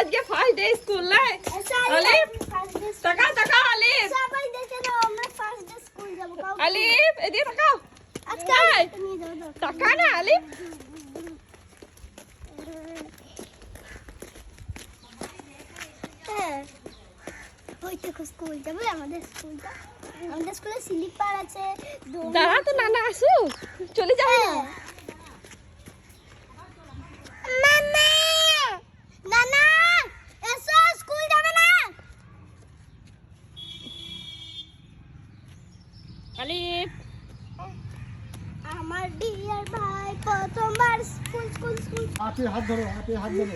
আজকে first day school নাই আলিফ তাকাও তাকাও আলিফ সবাই দেখে নাও আমরা ফার্স্ট ডে স্কুল যাব আলিফ এদিকে তাকাও আজকে নিয়ে যাও তাকা না আলিফ ওই তো স্কুল যাবে আমাদের স্কুলে স্লিপার আছে দাঁড়া তো নানা আসুক চলে যাবে না মামা নানা এসো স্কুল যাবে না আলিফ আমার ডিয়ার ভাই প্রথমবার স্কুল আপনি হাত ধরো আপনি হাত ধরো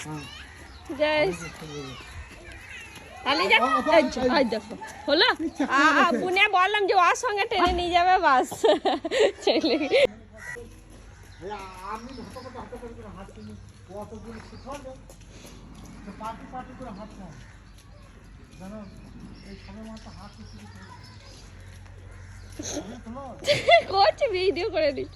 হ্যাঁ জয় আলি যা আজ দেখো হলো বুনে বললাম যে ওর সঙ্গে ট্রেনে নিয়ে যাবে বাস চলে আমি হাতে করে হাত তুলি কতগুলো শিখাবে পাটি করে হাত খাও জানো এই সবার মতো হাত শুরু করে করছি ভিডিও করে দিই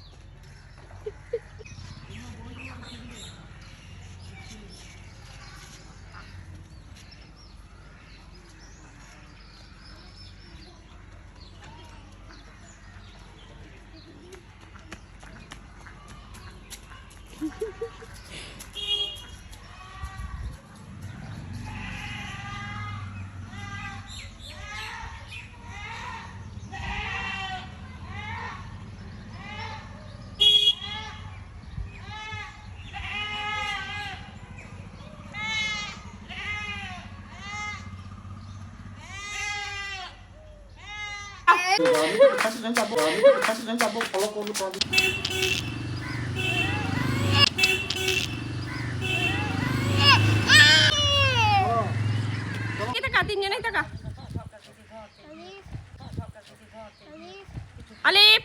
যাবো ফলো করবো তিনজনেই টাকা আলিফ